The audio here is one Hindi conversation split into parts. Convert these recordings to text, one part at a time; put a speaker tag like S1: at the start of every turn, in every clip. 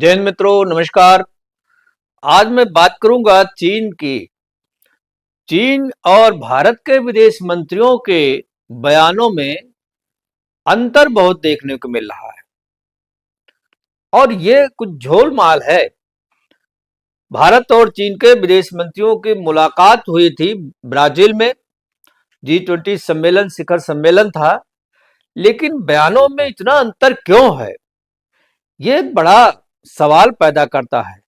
S1: जैन मित्रों नमस्कार। आज मैं बात करूंगा चीन की। चीन और भारत के विदेश मंत्रियों के बयानों में अंतर बहुत देखने को मिल रहा है और ये कुछ झोलमाल है। भारत और चीन के विदेश मंत्रियों की मुलाकात हुई थी ब्राजील में। G20 सम्मेलन, शिखर सम्मेलन था, लेकिन बयानों में इतना अंतर क्यों है, ये एक बड़ा सवाल पैदा करता है।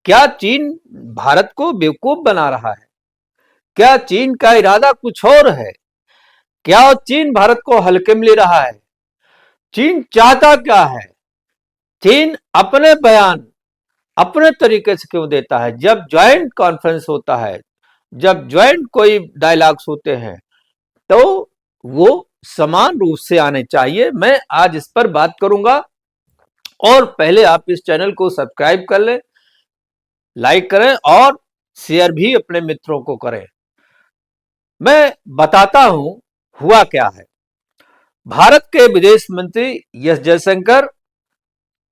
S1: क्या चीन भारत को बेवकूफ बना रहा है? क्या चीन का इरादा कुछ और है? क्या चीन भारत को हल्के में ले रहा है? चीन चाहता क्या है? चीन अपने बयान अपने तरीके से क्यों देता है? जब ज्वाइंट कॉन्फ्रेंस होता है, जब ज्वाइंट कोई डायलॉग्स होते हैं, तो वो समान रूप से आने चाहिए। मैं आज इस पर बात करूंगा और पहले आप इस चैनल को सब्सक्राइब कर लें, लाइक करें और शेयर भी अपने मित्रों को करें। मैं बताता हूं हुआ क्या है। भारत के विदेश मंत्री एस जयशंकर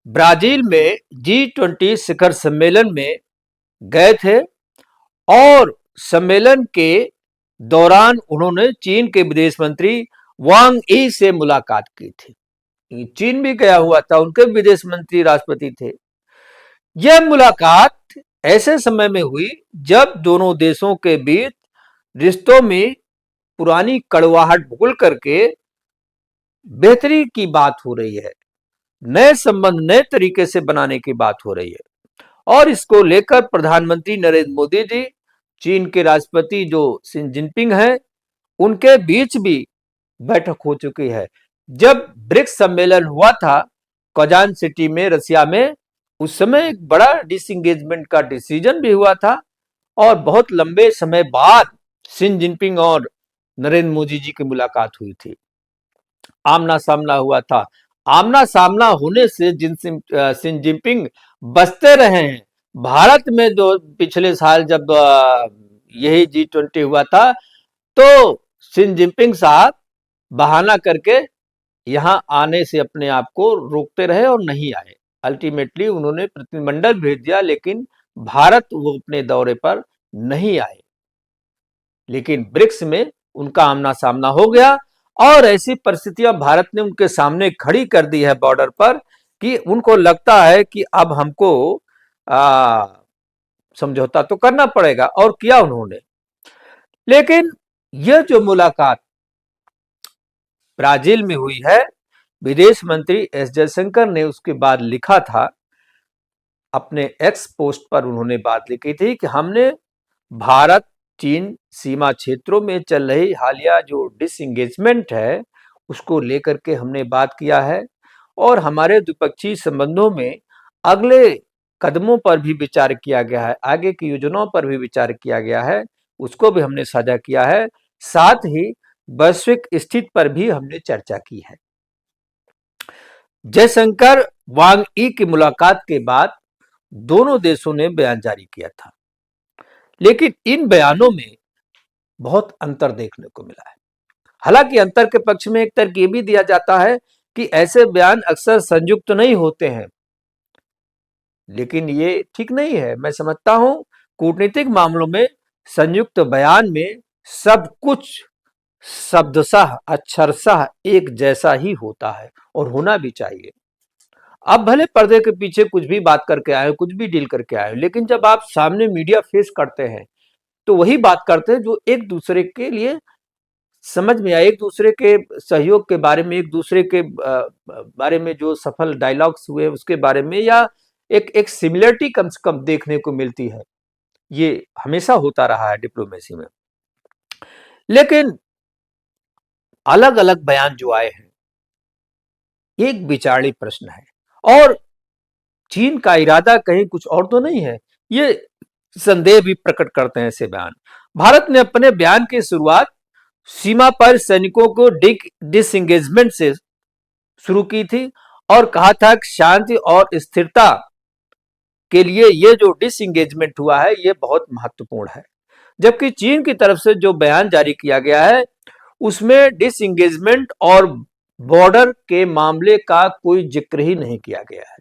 S1: ब्राजील में G20 शिखर सम्मेलन में गए थे और सम्मेलन के दौरान उन्होंने चीन के विदेश मंत्री वांग यी से मुलाकात की थी। चीन भी गया हुआ था, उनके विदेश मंत्री राष्ट्रपति थे। यह मुलाकात ऐसे समय में हुई जब दोनों देशों के बीच रिश्तों में पुरानी कड़वाहट भूल करके बेहतरी की बात हो रही है, नए संबंध नए तरीके से बनाने की बात हो रही है। और इसको लेकर प्रधानमंत्री नरेंद्र मोदी जी, चीन के राष्ट्रपति जो शी जिनपिंग हैं, उनके बीच भी बैठक हो चुकी है। जब ब्रिक्स सम्मेलन हुआ था कजान सिटी में, रसिया में, उस समय एक बड़ा डिसएंगेजमेंट का डिसीजन भी हुआ था और बहुत लंबे समय बाद शी जिनपिंग और नरेंद्र मोदी जी की मुलाकात हुई थी, आमना सामना हुआ था। आमना सामना होने से शी जिनपिंग बचते रहे हैं। भारत में जो पिछले साल जब यही G20 हुआ था, तो शी जिनपिंग साहब बहाना करके यहां आने से अपने आप को रोकते रहे और नहीं आए। अल्टीमेटली उन्होंने प्रतिनिधिमंडल भेज दिया, लेकिन भारत वो अपने दौरे पर नहीं आए। लेकिन ब्रिक्स में उनका आमना सामना हो गया और ऐसी परिस्थितियां भारत ने उनके सामने खड़ी कर दी है बॉर्डर पर कि उनको लगता है कि अब हमको समझौता तो करना पड़ेगा, और किया उन्होंने। लेकिन यह जो मुलाकात ब्राजील में हुई है, विदेश मंत्री एस जयशंकर ने उसके बाद लिखा था, अपने एक्स पोस्ट पर उन्होंने बात लिखी थी कि हमने भारत चीन सीमा क्षेत्रों में चल रही हालिया जो डिसएंगेजमेंट है, उसको लेकर के हमने बात किया है और हमारे द्विपक्षीय संबंधों में अगले कदमों पर भी विचार किया गया है, आगे की योजनाओं पर भी विचार किया गया है, उसको भी हमने साझा किया है। साथ ही वैश्विक स्थिति पर भी हमने चर्चा की है। जयशंकर वांग यी की मुलाकात के बाद दोनों देशों ने बयान जारी किया था, लेकिन इन बयानों में बहुत अंतर देखने को मिला है। हालांकि अंतर के पक्ष में एक तर्क ये भी दिया जाता है कि ऐसे बयान अक्सर संयुक्त नहीं होते हैं, लेकिन ये ठीक नहीं है। मैं समझता हूं कूटनीतिक मामलों में संयुक्त बयान में सब कुछ शब्दशः अक्षरशः एक जैसा ही होता है और होना भी चाहिए। आप भले पर्दे के पीछे कुछ भी बात करके आए, कुछ भी डील करके आए, लेकिन जब आप सामने मीडिया फेस करते हैं तो वही बात करते हैं जो एक दूसरे के लिए समझ में आए, एक दूसरे के सहयोग के बारे में, एक दूसरे के बारे में जो सफल डायलॉग्स हुए उसके बारे में, या एक सिमिलरिटी कम से कम देखने को मिलती है। ये हमेशा होता रहा है डिप्लोमेसी में। लेकिन अलग अलग बयान जो आए हैं, एक विचारणीय प्रश्न है और चीन का इरादा कहीं कुछ और तो नहीं है, ये संदेह भी प्रकट करते हैं ऐसे बयान। भारत ने अपने बयान की शुरुआत सीमा पर सैनिकों को डिसएंगेजमेंट से शुरू की थी और कहा था कि शांति और स्थिरता के लिए ये जो डिसएंगेजमेंट हुआ है ये बहुत महत्वपूर्ण है। जबकि चीन की तरफ से जो बयान जारी किया गया है उसमें डिसएंगेजमेंट और बॉर्डर के मामले का कोई जिक्र ही नहीं किया गया है।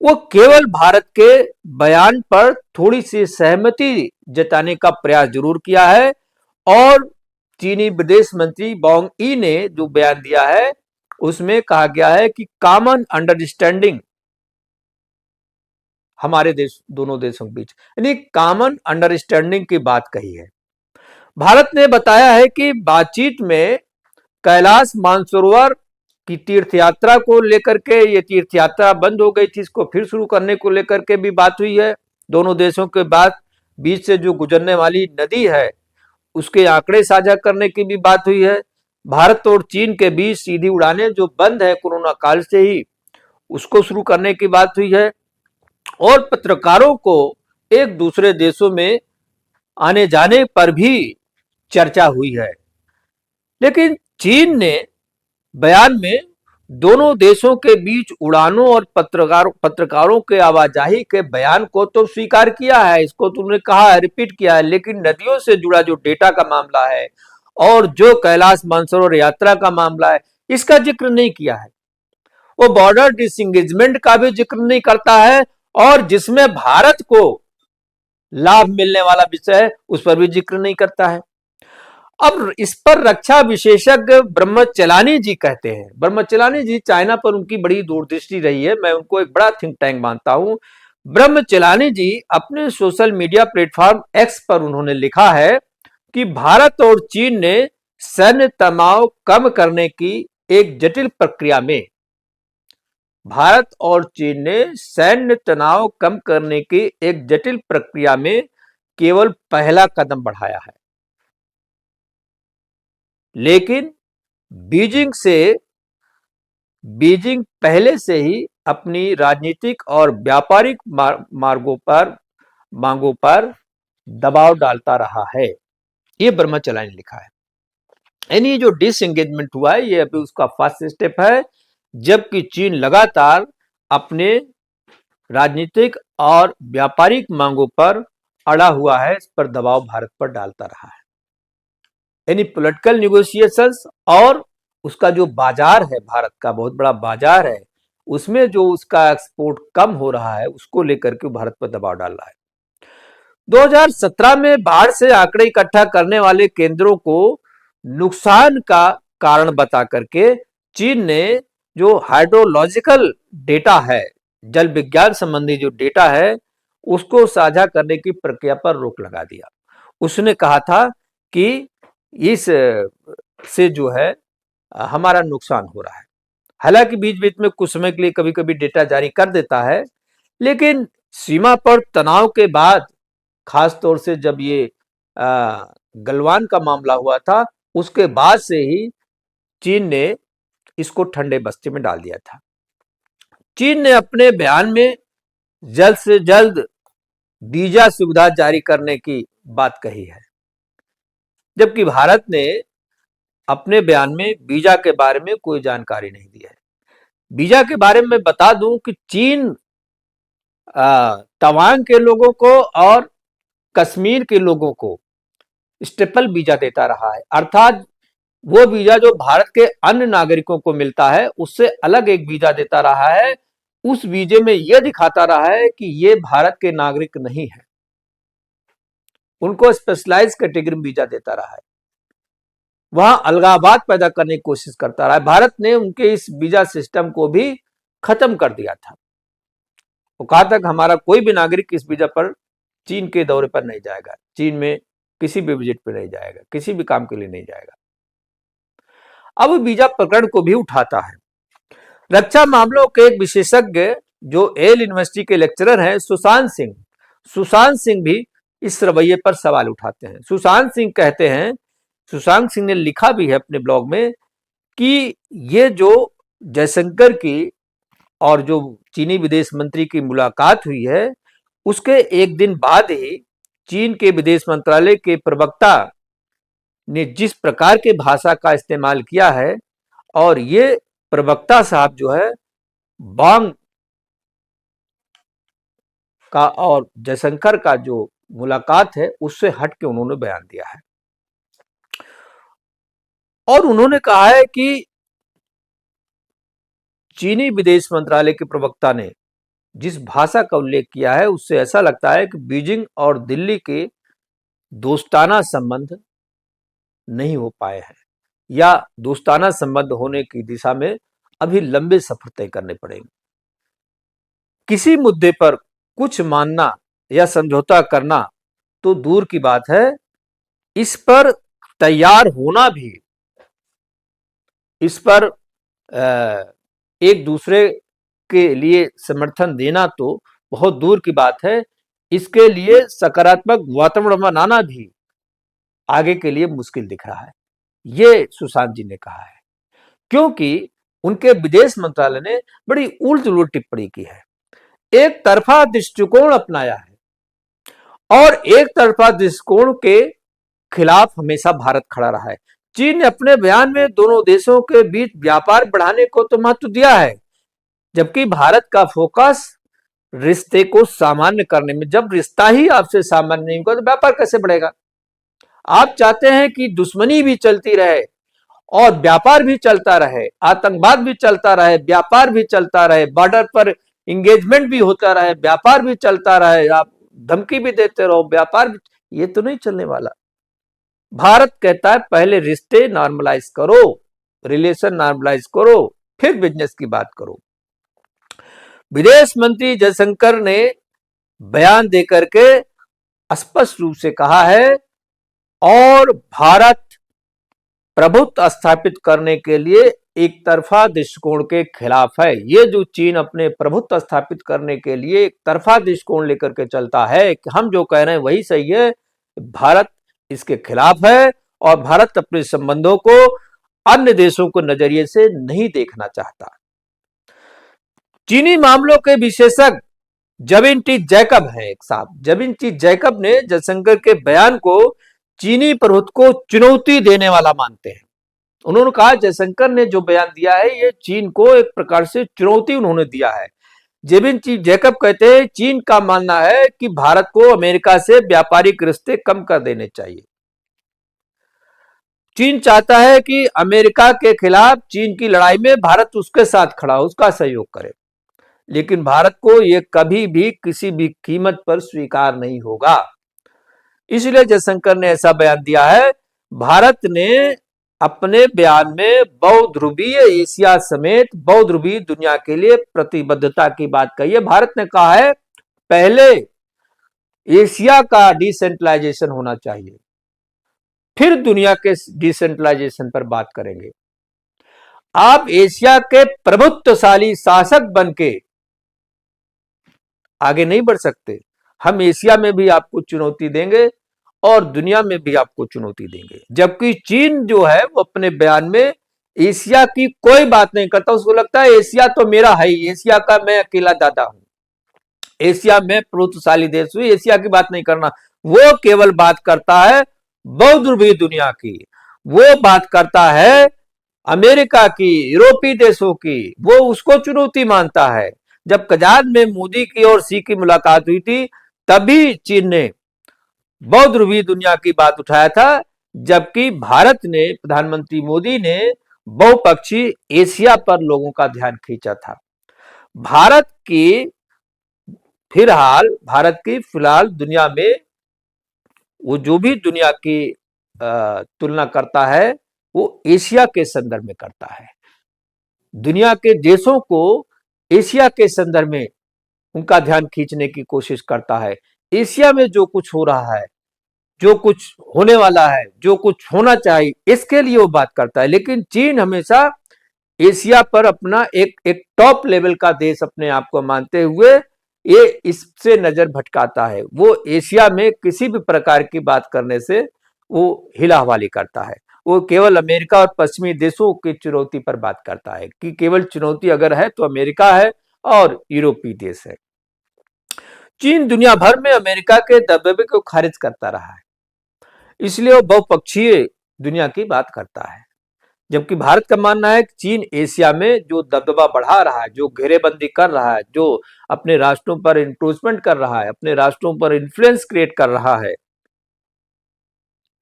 S1: वो केवल भारत के बयान पर थोड़ी सी सहमति जताने का प्रयास जरूर किया है। और चीनी विदेश मंत्री वांग ई ने जो बयान दिया है उसमें कहा गया है कि कॉमन अंडरस्टैंडिंग हमारे देश दोनों देशों के बीच, यानी कॉमन अंडरस्टैंडिंग की बात कही है। भारत ने बताया है कि बातचीत में कैलाश मानसरोवर की तीर्थ यात्रा को लेकर के, ये तीर्थ यात्रा बंद हो गई थी, इसको फिर शुरू करने को लेकर के भी बात हुई है। दोनों देशों के बीच से जो गुजरने वाली नदी है उसके आंकड़े साझा करने की भी बात हुई है। भारत और चीन के बीच सीधी उड़ानें जो बंद है कोरोना काल से ही, उसको शुरू करने की बात हुई है। और पत्रकारों को एक दूसरे देशों में आने जाने पर भी चर्चा हुई है। लेकिन चीन ने बयान में दोनों देशों के बीच उड़ानों और पत्रकारों के आवाजाही के बयान को तो स्वीकार किया है, इसको तुमने कहा है, रिपीट किया है, लेकिन नदियों से जुड़ा जो डेटा का मामला है और जो कैलाश मानसरोवर यात्रा का मामला है इसका जिक्र नहीं किया है। वो बॉर्डर डिसंगेजमेंट का भी जिक्र नहीं करता है और जिसमें भारत को लाभ मिलने वाला विषय है उस पर भी जिक्र नहीं करता है। अब इस पर रक्षा विशेषज्ञ ब्रह्मचलानी जी कहते हैं, ब्रह्मचलानी जी, चाइना पर उनकी बड़ी दूरदृष्टि रही है, मैं उनको एक बड़ा थिंक टैंक मानता हूं। ब्रह्मचलानी जी अपने सोशल मीडिया प्लेटफॉर्म एक्स पर उन्होंने लिखा है कि भारत और चीन ने सैन्य तनाव कम करने की एक जटिल प्रक्रिया में, भारत और चीन ने सैन्य तनाव कम करने की एक जटिल प्रक्रिया में केवल पहला कदम बढ़ाया है, लेकिन बीजिंग पहले से ही अपनी राजनीतिक और व्यापारिक मांगों पर दबाव डालता रहा है। ये ब्रह्मचला ने लिखा है। यानी जो डिसएंगेजमेंट हुआ है ये अभी उसका फर्स्ट स्टेप है, जबकि चीन लगातार अपने राजनीतिक और व्यापारिक मांगों पर अड़ा हुआ है, इस पर दबाव भारत पर डालता रहा है। यानी पॉलिटिकल निगोशिएशंस और उसका जो बाजार है, भारत का बहुत बड़ा बाजार है, उसमें जो उसका एक्सपोर्ट कम हो रहा है उसको लेकर के भारत पर दबाव डाल रहा है। 2017 में बाढ़ से आंकड़े इकट्ठा करने वाले केंद्रों को नुकसान का कारण बता करके चीन ने जो हाइड्रोलॉजिकल डेटा है, जल विज्ञान संबंधी जो डेटा है, उसको साझा करने की प्रक्रिया पर रोक लगा दिया। उसने कहा था कि इस से जो है हमारा नुकसान हो रहा है। हालांकि बीच बीच में कुछ समय के लिए कभी कभी डेटा जारी कर देता है, लेकिन सीमा पर तनाव के बाद, खास तौर से जब ये गलवान का मामला हुआ था उसके बाद से ही चीन ने इसको ठंडे बस्ते में डाल दिया था। चीन ने अपने बयान में जल्द से जल्द वीजा सुविधा जारी करने की बात कही है, जबकि भारत ने अपने बयान में वीजा के बारे में कोई जानकारी नहीं दी है। वीजा के बारे में बता दूं कि चीन तवांग के लोगों को और कश्मीर के लोगों को स्टेपल वीजा देता रहा है, अर्थात वो वीजा जो भारत के अन्य नागरिकों को मिलता है उससे अलग एक वीजा देता रहा है। उस वीजे में यह दिखाता रहा है कि ये भारत के नागरिक नहीं है, उनको स्पेशलाइज कैटेगरी में वीजा देता रहा है, वहां अलगाववाद पैदा करने की कोशिश करता रहा है। भारत ने उनके इस वीजा सिस्टम को भी खत्म कर दिया था। वो कहा था कि हमारा कोई भी नागरिक इस वीजा पर चीन के दौरे पर नहीं जाएगा, चीन में किसी भी विजिट पर नहीं जाएगा, किसी भी काम के लिए नहीं जाएगा। अब वीजा प्रकरण को भी उठाता है। रक्षा मामलों के एक विशेषज्ञ जो येल यूनिवर्सिटी के लेक्चरर हैं सुशांत सिंह भी इस रवैये पर सवाल उठाते हैं। सुशांत सिंह कहते हैं, सुशांत सिंह ने लिखा भी है अपने ब्लॉग में कि ये जो जयशंकर की और जो चीनी विदेश मंत्री की मुलाकात हुई है उसके एक दिन बाद ही चीन के विदेश मंत्रालय के प्रवक्ता ने जिस प्रकार के भाषा का इस्तेमाल किया है, और ये प्रवक्ता साहब जो है वांग का और जयशंकर का जो मुलाकात है उससे हट के उन्होंने बयान दिया है। और उन्होंने कहा है कि चीनी विदेश मंत्रालय के प्रवक्ता ने जिस भाषा का उल्लेख किया है उससे ऐसा लगता है कि बीजिंग और दिल्ली के दोस्ताना संबंध नहीं हो पाए हैं या दोस्ताना संबंध होने की दिशा में अभी लंबे सफर तय करने पड़ेंगे। किसी मुद्दे पर कुछ मानना या समझौता करना तो दूर की बात है, इस पर तैयार होना भी, इस पर एक दूसरे के लिए समर्थन देना तो बहुत दूर की बात है, इसके लिए सकारात्मक वातावरण बनाना भी आगे के लिए मुश्किल दिख रहा है, ये सुशांत जी ने कहा है। क्योंकि उनके विदेश मंत्रालय ने बड़ी उलट टिप्पणी की है, एक तरफा दृष्टिकोण अपनाया है और एक तरफा दृष्टिकोण के खिलाफ हमेशा भारत खड़ा रहा है। चीन ने अपने बयान में दोनों देशों के बीच व्यापार बढ़ाने को तो महत्व दिया है, जबकि भारत का फोकस रिश्ते को सामान्य करने में। जब रिश्ता ही आपसे सामान्य नहीं होगा तो व्यापार कैसे बढ़ेगा? आप चाहते हैं कि दुश्मनी भी चलती रहे और व्यापार भी चलता रहे, आतंकवाद भी चलता रहे, व्यापार भी चलता रहे, बॉर्डर पर इंगेजमेंट भी होता रहे, व्यापार भी चलता रहे, आप धमकी भी देते रहो, व्यापार भी, ये तो नहीं चलने वाला। भारत कहता है पहले रिश्ते नॉर्मलाइज करो, रिलेशन नॉर्मलाइज करो, फिर बिजनेस की बात करो। विदेश मंत्री जयशंकर ने बयान देकर के स्पष्ट रूप से कहा है और भारत प्रभुत्व स्थापित करने के लिए एक तरफा दृष्टिकोण के खिलाफ है। ये जो चीन अपने प्रभुत्व स्थापित करने के लिए एक तरफा दृष्टिकोण लेकर के चलता है कि हम जो कह रहे हैं वही सही है, भारत इसके खिलाफ है और भारत अपने संबंधों को अन्य देशों को नजरिए से नहीं देखना चाहता। चीनी मामलों के विशेषज्ञ जबिन टी जैकब है एक साहब, जबिन टी जैकब ने जयशंकर के बयान को चीनी प्रभुत्व को चुनौती देने वाला मानते हैं। उन्होंने कहा जयशंकर ने जो बयान दिया है ये चीन को एक प्रकार से चुनौती उन्होंने दिया है। जेबिन टी जैकब कहते हैं चीन का मानना है कि भारत को अमेरिका से व्यापारिक रिश्ते कम कर देने चाहिए। चीन चाहता है कि अमेरिका के खिलाफ चीन की लड़ाई में भारत उसके साथ खड़ा हो, उसका सहयोग करे, लेकिन भारत को यह कभी भी किसी भी कीमत पर स्वीकार नहीं होगा। इसलिए जयशंकर ने ऐसा बयान दिया है। भारत ने अपने बयान में बहुध्रुवीय एशिया समेत बहुध्रुवीय दुनिया के लिए प्रतिबद्धता की बात कही है। भारत ने कहा है पहले एशिया का डिसेंट्रलाइजेशन होना चाहिए, फिर दुनिया के डिसेंट्रलाइजेशन पर बात करेंगे। आप एशिया के प्रभुत्वशाली शासक बनके आगे नहीं बढ़ सकते। हम एशिया में भी आपको चुनौती देंगे और दुनिया में भी आपको चुनौती देंगे। जबकि चीन जो है वो अपने बयान में एशिया की कोई बात नहीं करता, उसको लगता है एशिया तो मेरा है ही, एशिया का मैं अकेला दादा हूं, एशिया में प्रभुत्वशाली देश हुई, एशिया की बात नहीं करना। वो केवल बात करता है बहुध्रुवीय दुनिया की, वो बात करता है अमेरिका की, यूरोपीय देशों की, वो उसको चुनौती मानता है। जब कजान में मोदी की और शी की मुलाकात हुई थी तभी चीन ने बहुध्रुवीय दुनिया की बात उठाया था, जबकि भारत ने, प्रधानमंत्री मोदी ने बहुपक्षीय एशिया पर लोगों का ध्यान खींचा था। भारत की फिलहाल दुनिया में वो जो भी दुनिया की तुलना करता है वो एशिया के संदर्भ में करता है। दुनिया के देशों को एशिया के संदर्भ में उनका ध्यान खींचने की कोशिश करता है। एशिया में जो कुछ हो रहा है, जो कुछ होने वाला है, जो कुछ होना चाहिए, इसके लिए वो बात करता है। लेकिन चीन हमेशा एशिया पर अपना एक टॉप लेवल का देश अपने आप को मानते हुए ये इससे नजर भटकाता है। वो एशिया में किसी भी प्रकार की बात करने से वो हिला हवाली करता है। वो केवल अमेरिका और पश्चिमी देशों की चुनौती पर बात करता है कि केवल चुनौती अगर है तो अमेरिका है और यूरोपीय देश है। चीन दुनिया भर में अमेरिका के दबदबे को खारिज करता रहा है, इसलिए वो बहुपक्षीय दुनिया की बात करता है। जबकि भारत का मानना है कि चीन एशिया में जो दबदबा बढ़ा रहा है, जो घेरेबंदी कर रहा है, जो अपने राष्ट्रों पर इंक्रोचमेंट कर रहा है, अपने राष्ट्रों पर इन्फ्लुएंस क्रिएट कर रहा है,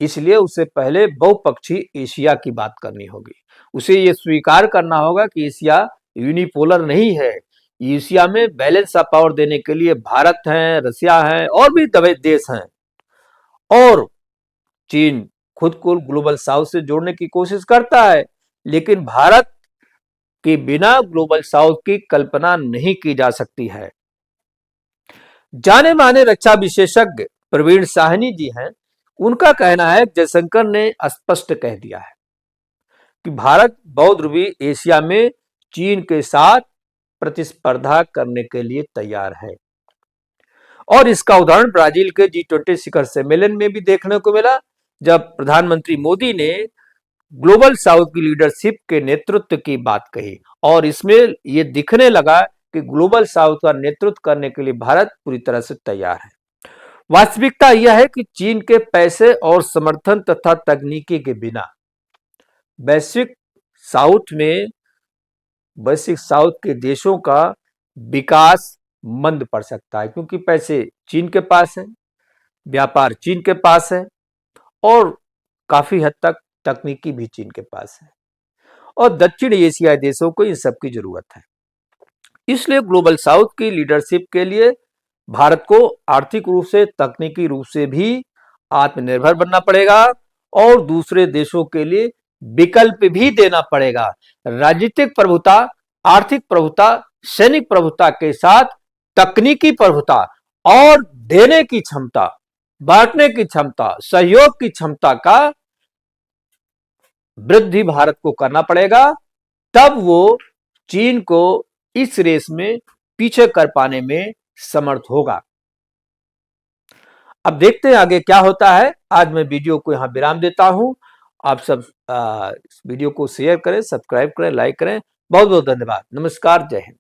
S1: इसलिए उसे पहले बहुपक्षीय एशिया की बात करनी होगी। उसे ये स्वीकार करना होगा कि एशिया यूनिपोलर नहीं है, एशिया में बैलेंस ऑफ पावर देने के लिए भारत है, रसिया है और भी देश हैं। और चीन खुद को ग्लोबल साउथ से जोड़ने की कोशिश करता है, लेकिन भारत के बिना ग्लोबल साउथ की कल्पना नहीं की जा सकती है। जाने माने रक्षा विशेषज्ञ प्रवीण साहनी जी हैं, उनका कहना है जयशंकर ने स्पष्ट कह दिया है कि भारत बहुध्रुवीय एशिया में चीन के साथ प्रतिस्पर्धा करने के लिए तैयार है। और इसका उदाहरण ब्राजील के G20 शिखर सम्मेलन में भी देखने को मिला, जब प्रधानमंत्री मोदी ने ग्लोबल साउथ की लीडरशिप के नेतृत्व की बात कही और इसमें यह दिखने लगा कि ग्लोबल साउथ का नेतृत्व करने के लिए भारत पूरी तरह से तैयार है। वास्तविकता यह है कि चीन के पैसे और समर्थन तथा तकनीकी के बिना वैश्विक साउथ के देशों का विकास मंद पड़ सकता है, क्योंकि पैसे चीन के पास है, व्यापार चीन के पास है और काफी हद तक तकनीकी भी चीन के पास है और दक्षिण एशियाई देशों को इन सब की जरूरत है। इसलिए ग्लोबल साउथ की लीडरशिप के लिए भारत को आर्थिक रूप से, तकनीकी रूप से भी आत्मनिर्भर बनना पड़ेगा और दूसरे देशों के लिए विकल्प भी देना पड़ेगा। राजनीतिक प्रभुता, आर्थिक प्रभुता, सैनिक प्रभुता के साथ तकनीकी प्रभुता और देने की क्षमता, बांटने की क्षमता, सहयोग की क्षमता का वृद्धि भारत को करना पड़ेगा, तब वो चीन को इस रेस में पीछे कर पाने में समर्थ होगा। अब देखते हैं आगे क्या होता है। आज मैं वीडियो को यहां विराम देता हूं। आप सब इस वीडियो को शेयर करें, सब्सक्राइब करें, लाइक करें। बहुत बहुत धन्यवाद। नमस्कार, जय हिंद।